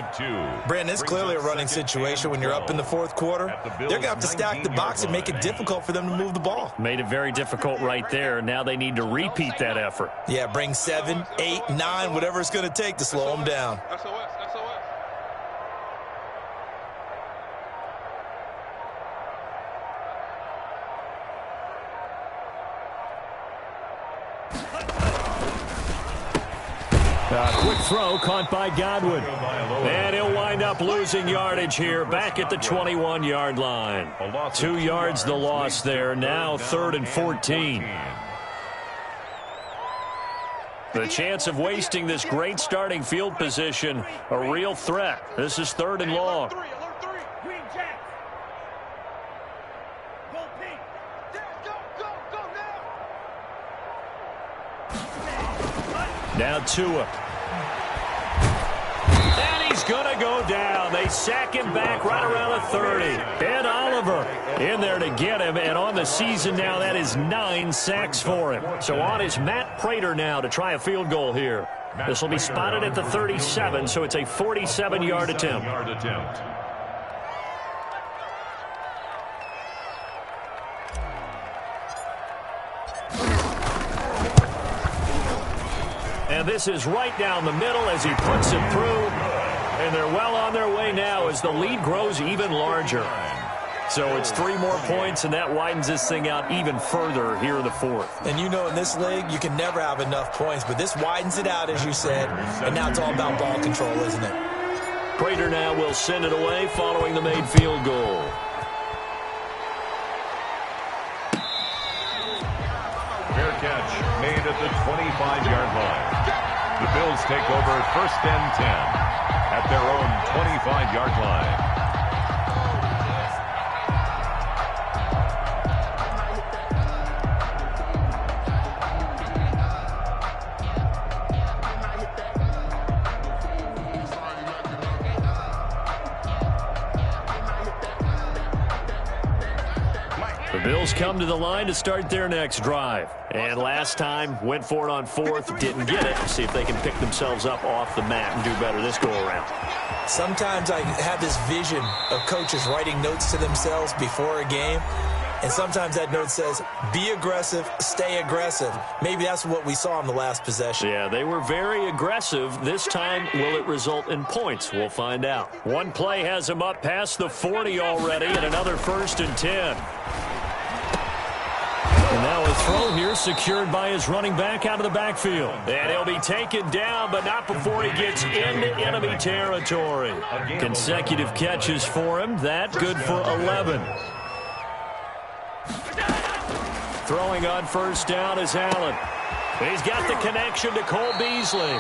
Brandon, it's clearly a running situation when you're up in the 4th quarter. They're going to have to stack the box and make it difficult for them to move the ball. Made it very difficult right there. Now they need to repeat that effort. Yeah, bring 7, 8, 9, whatever it's going to take to slow them down. Quick throw caught by Godwin. And he'll wind up losing yardage here back at the 21-yard line. 2 yards the loss there. Now 3rd and 14. The chance of wasting this great starting field position, a real threat. This is 3rd and long. Now Tua. And he's going to go down. They sack him back right around the 30. And Oliver in there to get him. And on the season now, that is 9 sacks for him. So on is Matt Prater now to try a field goal here. This will be spotted at the 37, so it's a 47-yard attempt. And this is right down the middle as he puts it through. And they're well on their way now as the lead grows even larger. So it's 3 more points, and that widens this thing out even further here in the 4th. And you know in this league, you can never have enough points, but this widens it out, as you said. And now it's all about ball control, isn't it? Prater now will send it away following the made field goal. Fair catch made at the 25-yard line. The Bills take over 1st and 10 at their own 25-yard line. The Bills come to the line to start their next drive. And last time, went for it on 4th, didn't get it. See if they can pick themselves up off the mat and do better this go-around. Sometimes I have this vision of coaches writing notes to themselves before a game. And sometimes that note says, be aggressive, stay aggressive. Maybe that's what we saw in the last possession. Yeah, they were very aggressive. This time, will it result in points? We'll find out. One play has him up past the 40 already, and another 1st and 10. And now a throw here secured by his running back out of the backfield. And he'll be taken down, but not before he gets into enemy territory. Consecutive catches for him. That good for 11. Throwing on 1st down is Allen. He's got the connection to Cole Beasley.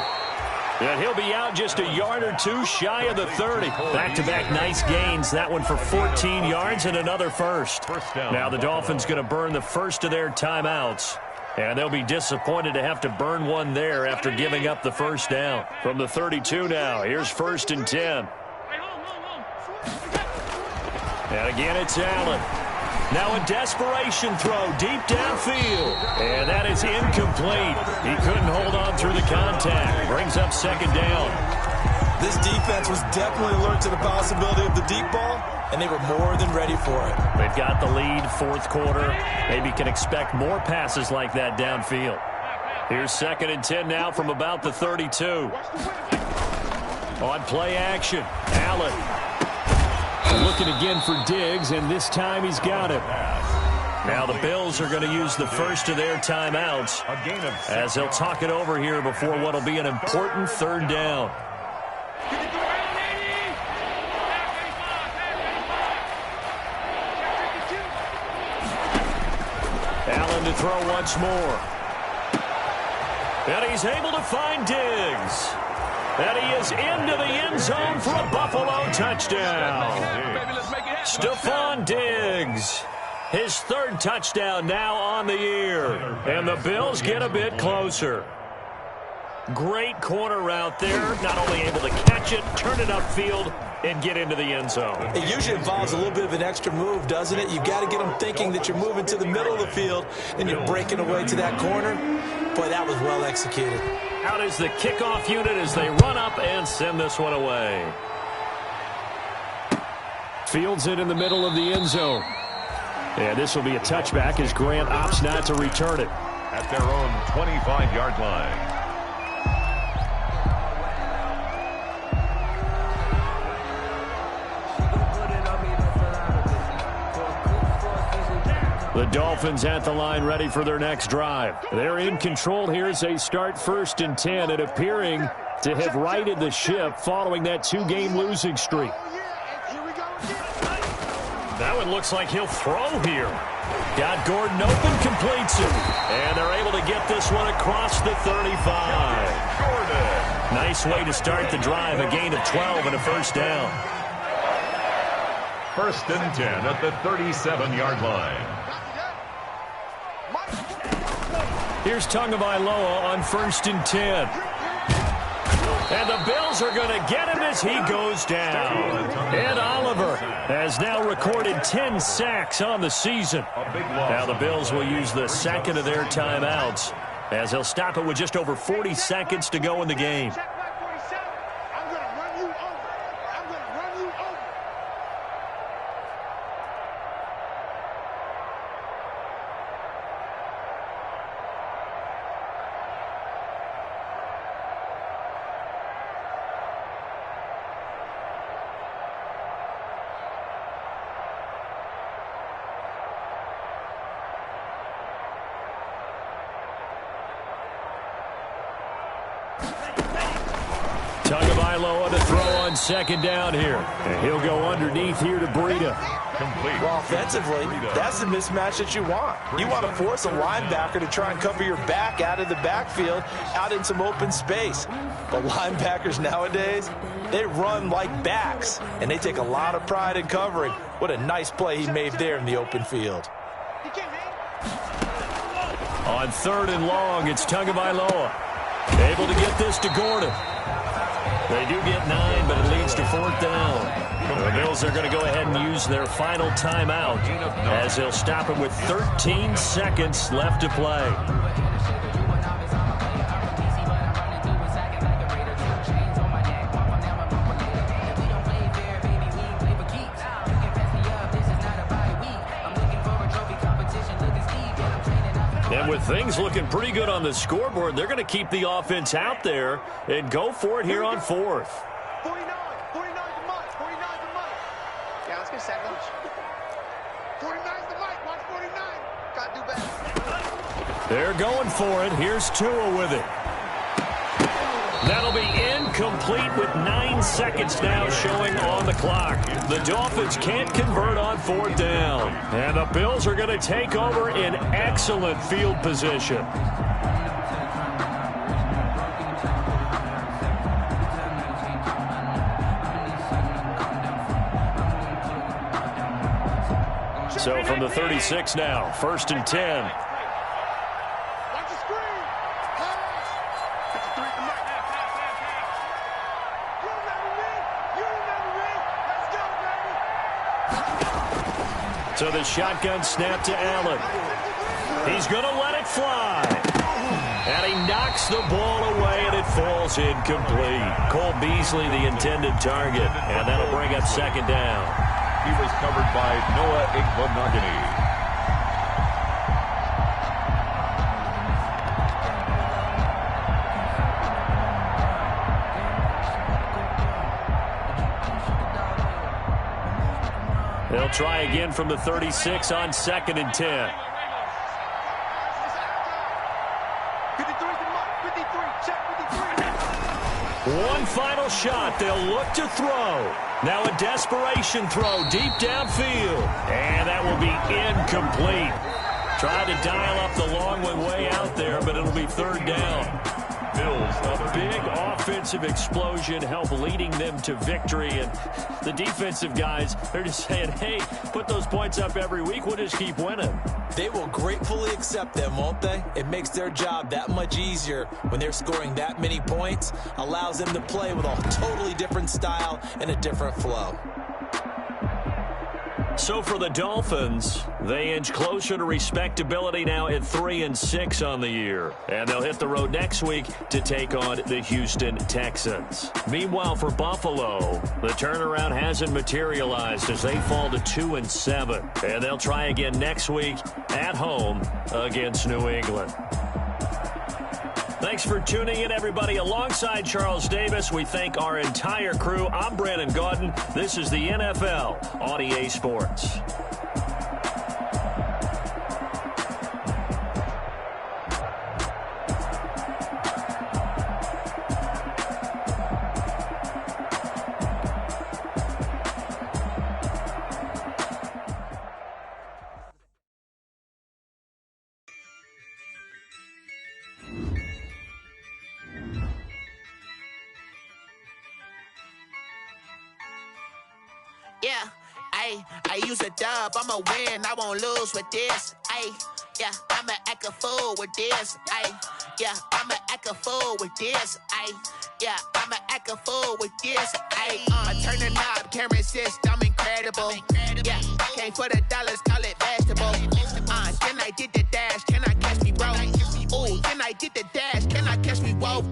And he'll be out just a yard or 2 shy of the 30. Back-to-back nice gains. That one for 14 yards and another first. Now the Dolphins going to burn the first of their timeouts. And they'll be disappointed to have to burn one there after giving up the 1st down. From the 32 now, here's 1st and 10. And again, it's Allen. Now a desperation throw deep downfield. And that is incomplete. He couldn't hold on through the contact. Brings up 2nd down. This defense was definitely alert to the possibility of the deep ball, and they were more than ready for it. They've got the lead, fourth quarter. Maybe can expect more passes like that downfield. Here's 2nd and 10 now from about the 32. On play action, Allen. Looking again for Diggs, and this time he's got it. Now the Bills are going to use the first of their timeouts as they'll talk it over here before what will be an important 3rd down. Allen to throw once more. And he's able to find Diggs. And he is into the end zone for a Buffalo touchdown. Stephon Diggs. His 3rd touchdown now on the year. And the Bills get a bit closer. Great corner route there. Not only able to catch it, turn it upfield, and get into the end zone. It usually involves a little bit of an extra move, doesn't it? You've got to get them thinking that you're moving to the middle of the field and you're breaking away to that corner. Boy, that was well executed. Out is the kickoff unit as they run up and send this one away. Fields it in the middle of the end zone. And this will be a touchback as Grant opts not to return it. At their own 25-yard line. The Dolphins at the line ready for their next drive. They're in control here as they start 1st and 10 and appearing to have righted the ship following that 2-game losing streak. That one looks like he'll throw here. Got Gordon open, completes it. And they're able to get this one across the 35. Gordon. Nice way to start the drive, a gain of 12 and a 1st down. 1st and 10 at the 37-yard line. Here's Tagovailoa on 1st and 10. And the Bills are going to get him as he goes down. Ed Oliver has now recorded 10 sacks on the season. Now the Bills will use the 2nd of their timeouts as they'll stop it with just over 40 seconds to go in the game. Tagovailoa to throw on 2nd down here. And he'll go underneath here to Breida. Complete. Well, offensively, that's the mismatch that you want. You want to force a linebacker to try and cover your back out of the backfield, out in some open space. But linebackers nowadays, they run like backs, and they take a lot of pride in covering. What a nice play he made there in the open field. On 3rd and long, it's Tagovailoa. Able to get this to Gordon. They do get 9, but it leads to 4th down. The Bills are going to go ahead and use their final timeout as they'll stop it with 13 seconds left to play. And with things looking pretty good on the scoreboard, they're going to keep the offense out there and go for it here on 4th. 49 the mic. 49 the mic. Yeah, let's get sandwich. 49's the mic. Watch 49. Gotta do better. They're going for it. Here's Tua with it. That'll be incomplete with 9 seconds now showing on the clock. The Dolphins can't convert on 4th down. And the Bills are going to take over in excellent field position. So from the 36 now, 1st and 10. So the shotgun snap to Allen. He's going to let it fly. And he knocks the ball away, and it falls incomplete. Cole Beasley, the intended target, and that'll bring up second down. He was covered by Noah Igbenogany. They'll try again from the 36 on 2nd and 10. 53's the mark. 53. Check 53. One final shot. They'll look to throw. Now a desperation throw deep downfield. And that will be incomplete. Tried to dial up the long way out there, but it'll be third down. Bills, A big offensive explosion helped leading them to victory. And the defensive guys, they're just saying, hey, put those points up every week. We'll just keep winning. They will gratefully accept them, won't they? It makes their job that much easier when they're scoring that many points. Allows them to play with a totally different style and a different flow. So for the Dolphins, they inch closer to respectability now at 3-6 on the year. And they'll hit the road next week to take on the Houston Texans. Meanwhile, for Buffalo, the turnaround hasn't materialized as they fall to 2-7. And they'll try again next week at home against New England. Thanks for tuning in, everybody. Alongside Charles Davis, we thank our entire crew. I'm Brandon Gaudin. This is the NFL on EA Sports. Yeah, I use a dub, I'ma win, I won't lose with this. Yeah, I'ma act a fool with this. Yeah, I'ma act a fool with this. Yeah, I'ma act a fool with this. I turn the knob, can't resist, I'm incredible. Yeah, came for the dollars, call it vegetable. Then I did the dash, can I catch me, bro? Ooh, then I did the dash, can I catch me, whoa?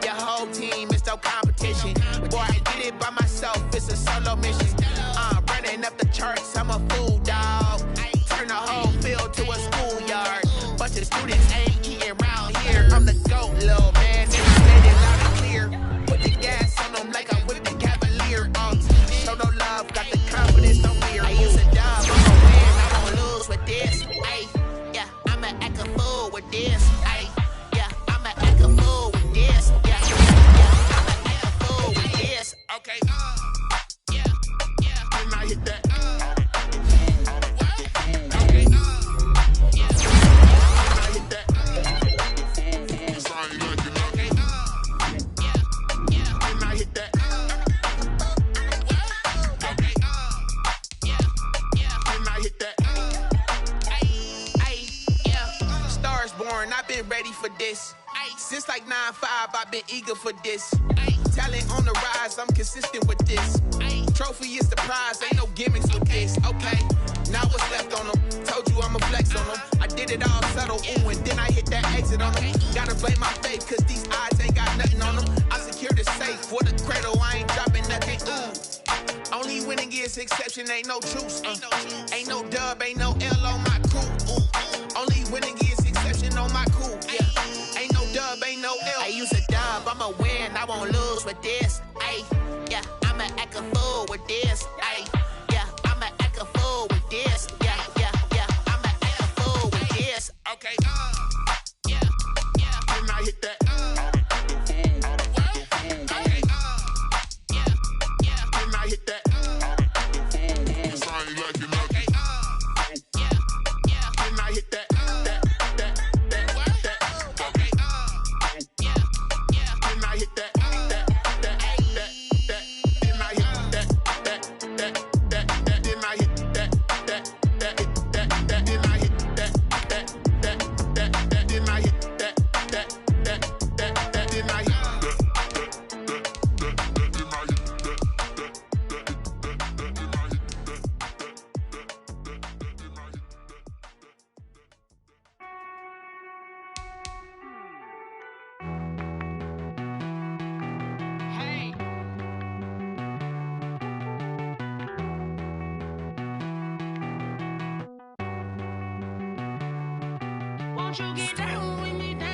Your whole team is no competition. Boy, I did it by myself, it's a solo mission. Running up the charts, I'm a fool, dog. Turn the whole field to a schoolyard. Bunch of students ain't eating around here. I'm the GOAT, little man, and I made it loud and clear. Put the gas on them like I'm with the Cavalier. Show no love, got the confidence, no fear. I use a dub, I'ma win, I won't lose with this. Yeah, I'ma act a fool with this. Yeah, I'ma act a fool with this. Yeah, I'ma act a fool with this. Okay, yeah, and I hit that. Okay, yeah, and I hit that. Okay, yeah, and I hit that. Okay, yeah, and I hit that. Yeah, stars born, I've been ready for this. Since like 9-5, I've been eager for this. Talent on the rise, I'm consistent with this. Trophy is the prize, ain't no gimmicks with this. Okay, now what's left on them? Told you I'ma flex on them. I did it all subtle, ooh, and then I hit that exit on them. Gotta blame my faith, cause these eyes ain't got nothing on them. I secured the safe for the cradle, I ain't dropping nothing, ooh. Only winning is exception, ain't no truce. Ain't no dub, ain't no L on my crew. Ooh. Only winning is exception on my crew. Yeah, ain't no dub, ain't no L. I use a dub, I'ma win, I won't lose with this. Yeah, I'ma act a fool with this. Yeah, I'ma act a fool with this. Yeah, I'ma act a fool with this. Okay, yeah, and I hit that. Okay, yeah, and I hit that. Okay, yeah, and I hit that. Okay, yeah, and I hit that. And I hit that. Won't you get down with me, down?